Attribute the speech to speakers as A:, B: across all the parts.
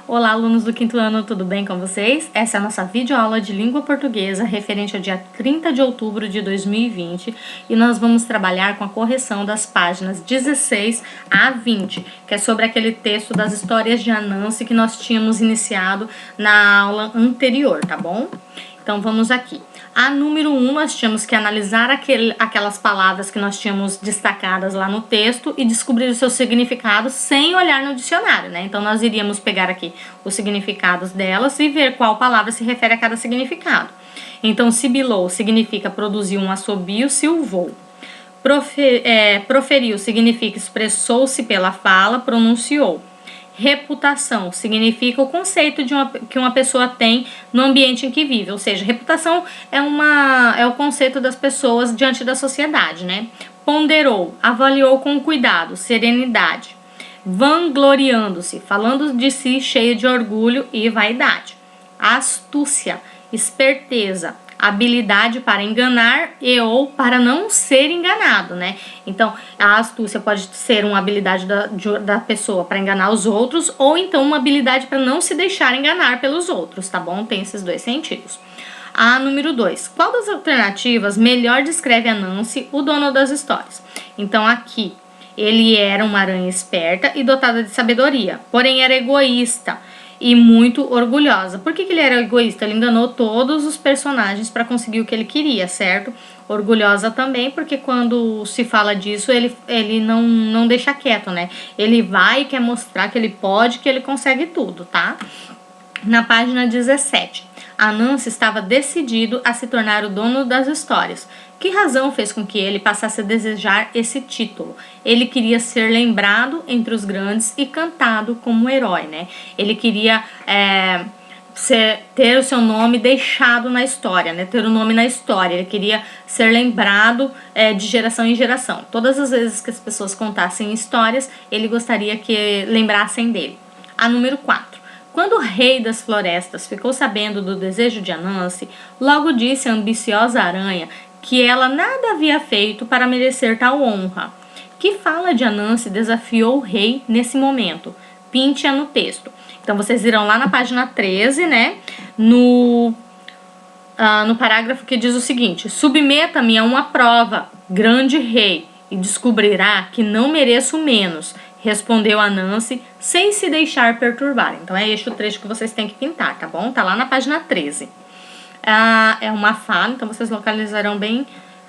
A: Olá, alunos do quinto ano, tudo bem com vocês? Essa é a nossa videoaula de língua portuguesa referente ao dia 30 de outubro de 2020 e nós vamos trabalhar com a correção das páginas 16 a 20, que é sobre aquele texto das histórias de Anansi que nós tínhamos iniciado na aula anterior, tá bom? Então vamos aqui. A número 1, nós tínhamos que analisar aquelas palavras que nós tínhamos destacadas lá no texto e descobrir o seu significado sem olhar no dicionário, né? Então nós iríamos pegar aqui os significados delas e ver qual palavra se refere a cada significado. Então, sibilou significa produzir um assobio, silvou. Proferiu significa expressou-se pela fala, pronunciou. Reputação significa o conceito que uma pessoa tem no ambiente em que vive, ou seja, reputação é o conceito das pessoas diante da sociedade, né? Ponderou, avaliou com cuidado, serenidade. Vangloriando-se, falando de si cheio de orgulho e vaidade. Astúcia, esperteza, habilidade para enganar e ou para não ser enganado, né? Então, a astúcia pode ser uma habilidade da pessoa para enganar os outros ou então uma habilidade para não se deixar enganar pelos outros, tá bom? Tem esses dois sentidos. A número 2. Qual das alternativas melhor descreve Anansi, o dono das histórias? Então, aqui, ele era uma aranha esperta e dotada de sabedoria, porém era egoísta e muito orgulhosa. Por que ele era egoísta? Ele enganou todos os personagens para conseguir o que ele queria, certo? Orgulhosa também, porque quando se fala disso, ele não deixa quieto, né? Ele vai e quer mostrar que ele pode, que ele consegue tudo, tá? Na página 17, Anansi estava decidido a se tornar o dono das histórias. Que razão fez com que ele passasse a desejar esse título? Ele queria ser lembrado entre os grandes e cantado como herói, né? Ele queria ter o seu nome deixado na história, né? Ter o nome na história. Ele queria ser lembrado de geração em geração. Todas as vezes que as pessoas contassem histórias, ele gostaria que lembrassem dele. A número 4. Quando o rei das florestas ficou sabendo do desejo de Anansi, logo disse à ambiciosa aranha que ela nada havia feito para merecer tal honra. Que fala de Anansi desafiou o rei nesse momento? Pinte-a no texto. Então, vocês irão lá na página 13, né? No parágrafo que diz o seguinte: submeta-me a uma prova, grande rei, e descobrirá que não mereço menos, respondeu Anansi, sem se deixar perturbar. Então, é este o trecho que vocês têm que pintar, tá bom? Tá lá na página 13. É uma fala, então vocês localizarão bem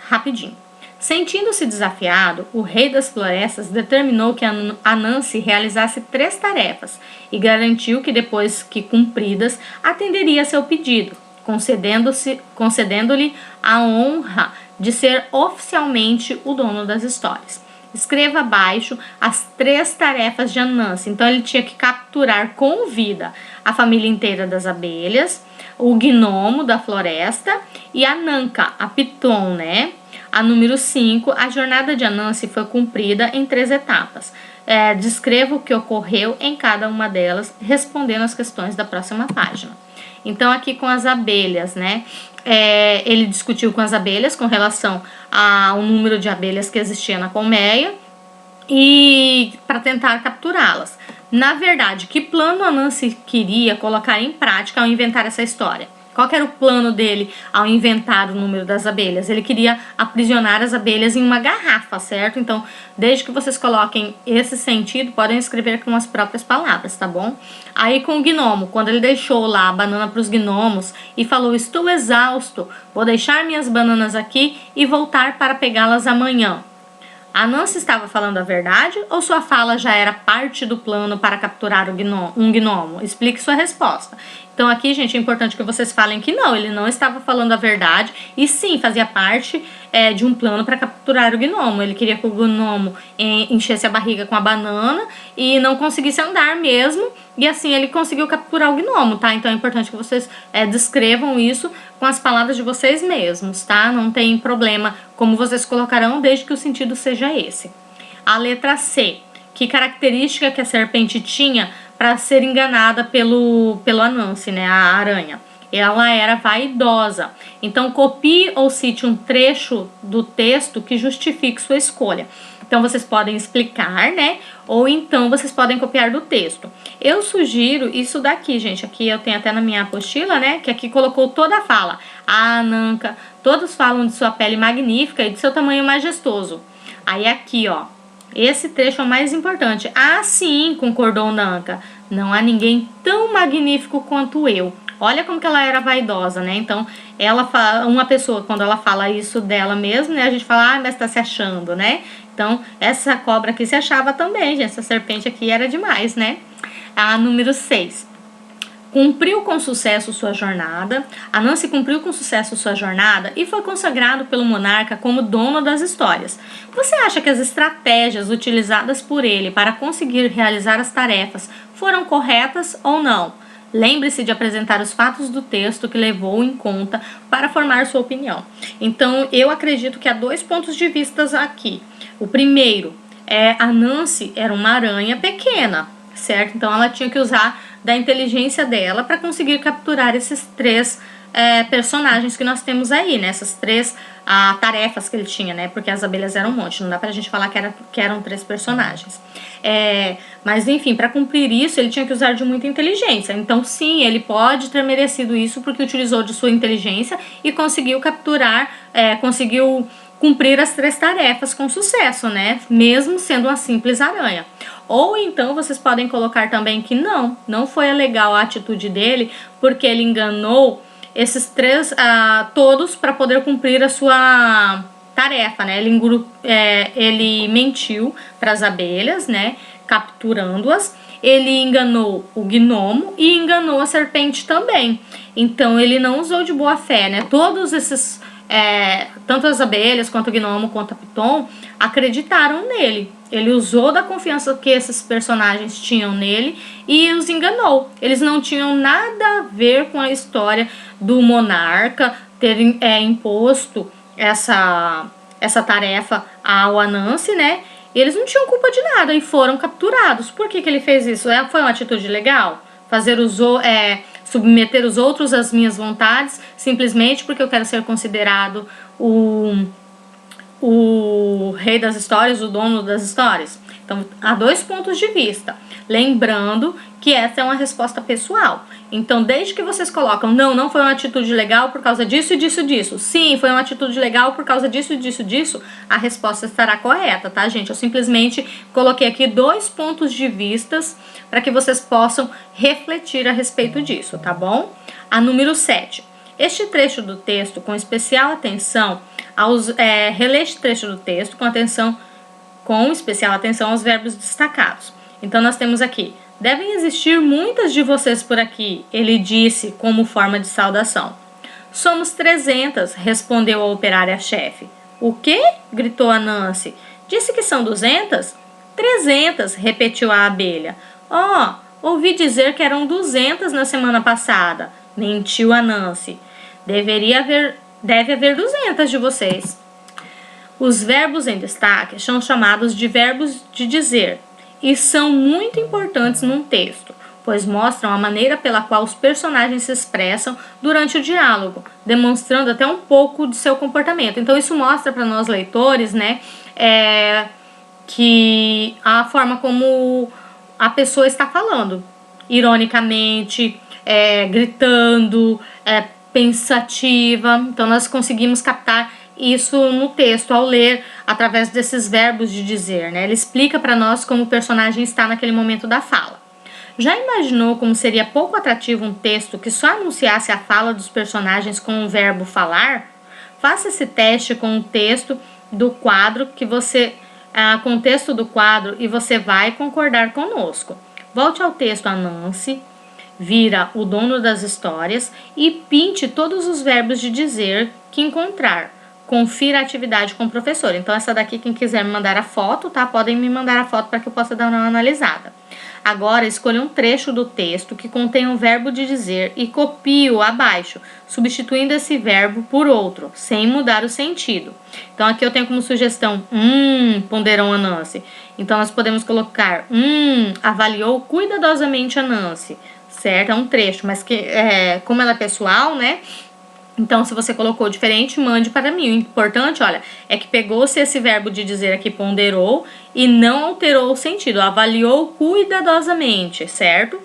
A: rapidinho. Sentindo-se desafiado, o rei das florestas determinou que Anansi realizasse 3 tarefas e garantiu que, depois que cumpridas, atenderia a seu pedido, concedendo-lhe a honra de ser oficialmente o dono das histórias. Escreva abaixo as 3 tarefas de Anansi. Então, ele tinha que capturar com vida a família inteira das abelhas, o gnomo da floresta e a Nanca, a piton, né? A número 5, a jornada de Anansi foi cumprida em 3 etapas. Descreva o que ocorreu em cada uma delas, respondendo as questões da próxima página. Então, aqui com as abelhas, né? Ele discutiu com as abelhas com relação ao número de abelhas que existia na colmeia e para tentar capturá-las. Na verdade, que plano Anansi queria colocar em prática ao inventar essa história? Qual que era o plano dele ao inventar o número das abelhas? Ele queria aprisionar as abelhas em uma garrafa, certo? Então, desde que vocês coloquem esse sentido, podem escrever com as próprias palavras, tá bom? Aí com o gnomo, quando ele deixou lá a banana para os gnomos e falou: estou exausto, vou deixar minhas bananas aqui e voltar para pegá-las amanhã. Anansi estava falando a verdade ou sua fala já era parte do plano para capturar um gnomo? Explique sua resposta. Então aqui, gente, é importante que vocês falem que não, ele não estava falando a verdade e sim, fazia parte de um plano para capturar o gnomo. Ele queria que o gnomo enchesse a barriga com a banana e não conseguisse andar mesmo, e assim ele conseguiu capturar o gnomo, tá? Então é importante que vocês descrevam isso com as palavras de vocês mesmos, tá? Não tem problema como vocês colocarão, desde que o sentido seja esse. A letra C. Que característica que a serpente tinha para ser enganada pelo Anansi, né? A aranha. Ela era vaidosa. Então, copie ou cite um trecho do texto que justifique sua escolha. Então, vocês podem explicar, né? Ou então, vocês podem copiar do texto. Eu sugiro isso daqui, gente. Aqui eu tenho até na minha apostila, né? Que aqui colocou toda a fala. A Ananka, todos falam de sua pele magnífica e de seu tamanho majestoso. Aí aqui, ó. Esse trecho é o mais importante. Ah, sim, concordou Nanka. Não há ninguém tão magnífico quanto eu. Olha como que ela era vaidosa, né? Então, ela fala, uma pessoa, quando ela fala isso dela mesma, né? A gente fala, ah, mas tá se achando, né? Então, essa cobra aqui se achava também, gente. Essa serpente aqui era demais, né? A número 6. Cumpriu com sucesso sua jornada. Anansi cumpriu com sucesso sua jornada e foi consagrado pelo monarca como dono das histórias. Você acha que as estratégias utilizadas por ele para conseguir realizar as tarefas foram corretas ou não? Lembre-se de apresentar os fatos do texto que levou em conta para formar sua opinião. Então, eu acredito que há 2 pontos de vista aqui. O primeiro é Anansi era uma aranha pequena, certo? Então, ela tinha que usar da inteligência dela para conseguir capturar esses 3 personagens que nós temos aí, né? Essas 3 tarefas que ele tinha, né? Porque as abelhas eram um monte, não dá pra gente falar que eram 3 personagens. Mas enfim, para cumprir isso, ele tinha que usar de muita inteligência. Então sim, ele pode ter merecido isso porque utilizou de sua inteligência e conseguiu capturar, conseguiu cumprir as 3 tarefas com sucesso, né? Mesmo sendo uma simples aranha. Ou então vocês podem colocar também que não foi legal a atitude dele, porque ele enganou esses 3 todos para poder cumprir a sua tarefa, né? Ele mentiu para as abelhas, né? Capturando-as. Ele enganou o gnomo e enganou a serpente também. Então ele não usou de boa fé, né? Todos esses tanto as abelhas quanto o gnomo quanto a piton acreditaram nele. Ele usou da confiança que esses personagens tinham nele e os enganou. Eles não tinham nada a ver com a história do monarca ter imposto essa tarefa ao Anansi, né? Eles não tinham culpa de nada e foram capturados. Por que ele fez isso? Foi uma atitude legal? Submeter os outros às minhas vontades simplesmente porque eu quero ser considerado o rei das histórias, o dono das histórias? Então, há 2 pontos de vista. Lembrando que essa é uma resposta pessoal. Então, desde que vocês colocam, não foi uma atitude legal por causa disso e disso, disso. Sim, foi uma atitude legal por causa disso e disso, disso. A resposta estará correta, tá, gente? Eu simplesmente coloquei aqui 2 pontos de vistas para que vocês possam refletir a respeito disso, tá bom? A número 7. Este trecho do texto, com especial atenção relê este trecho do texto com especial atenção aos verbos destacados. Então, nós temos aqui: devem existir muitas de vocês por aqui, ele disse como forma de saudação. Somos 300, respondeu a operária-chefe. O quê? Gritou a Nancy. Disse que são 200? 300, repetiu a abelha. Oh, ouvi dizer que eram 200 na semana passada, mentiu a Nancy. Deve haver 200 de vocês. Os verbos em destaque são chamados de verbos de dizer e são muito importantes num texto, pois mostram a maneira pela qual os personagens se expressam durante o diálogo, demonstrando até um pouco de seu comportamento. Então isso mostra para nós leitores, né, que a forma como a pessoa está falando, ironicamente, gritando, pensativa. Então nós conseguimos captar isso no texto ao ler através desses verbos de dizer, né? Ele explica para nós como o personagem está naquele momento da fala. Já imaginou como seria pouco atrativo um texto que só anunciasse a fala dos personagens com o verbo falar? Faça esse teste com o texto do quadro e você vai concordar conosco. Volte ao texto Anansi, vira o dono das histórias e pinte todos os verbos de dizer que encontrar. Confira a atividade com o professor. Então, essa daqui, quem quiser me mandar a foto, tá? Podem me mandar a foto para que eu possa dar uma analisada. Agora, escolha um trecho do texto que contém um verbo de dizer e copie-o abaixo, substituindo esse verbo por outro, sem mudar o sentido. Então, aqui eu tenho como sugestão, ponderou a Nancy. Então, nós podemos colocar, avaliou cuidadosamente a Nancy. Certo? É um trecho, mas que como ela é pessoal, né? Então, se você colocou diferente, mande para mim. O importante, olha, é que pegou-se esse verbo de dizer aqui, ponderou, e não alterou o sentido, avaliou cuidadosamente, certo?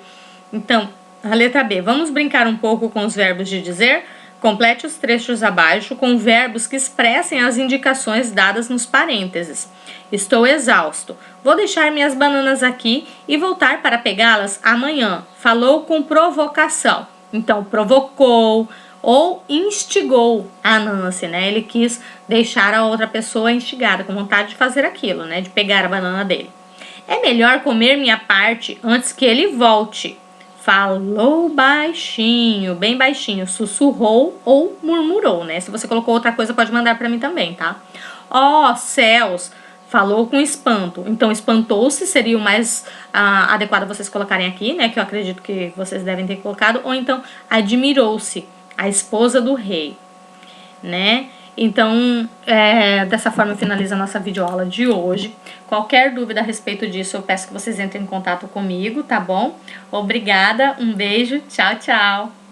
A: Então, a letra B. Vamos brincar um pouco com os verbos de dizer? Complete os trechos abaixo com verbos que expressem as indicações dadas nos parênteses. Estou exausto. Vou deixar minhas bananas aqui e voltar para pegá-las amanhã. Falou com provocação. Então, provocou ou instigou a Nancy, né? Ele quis deixar a outra pessoa instigada, com vontade de fazer aquilo, né? De pegar a banana dele. É melhor comer minha parte antes que ele volte. Falou baixinho, bem baixinho, sussurrou ou murmurou, né? Se você colocou outra coisa, pode mandar para mim também, tá? Ó céus, falou com espanto. Então, espantou-se seria o mais adequado vocês colocarem aqui, né? Que eu acredito que vocês devem ter colocado. Ou então, admirou-se, a esposa do rei, né? Então, dessa forma eu finalizo a nossa videoaula de hoje. Qualquer dúvida a respeito disso, eu peço que vocês entrem em contato comigo, tá bom? Obrigada, um beijo, tchau, tchau!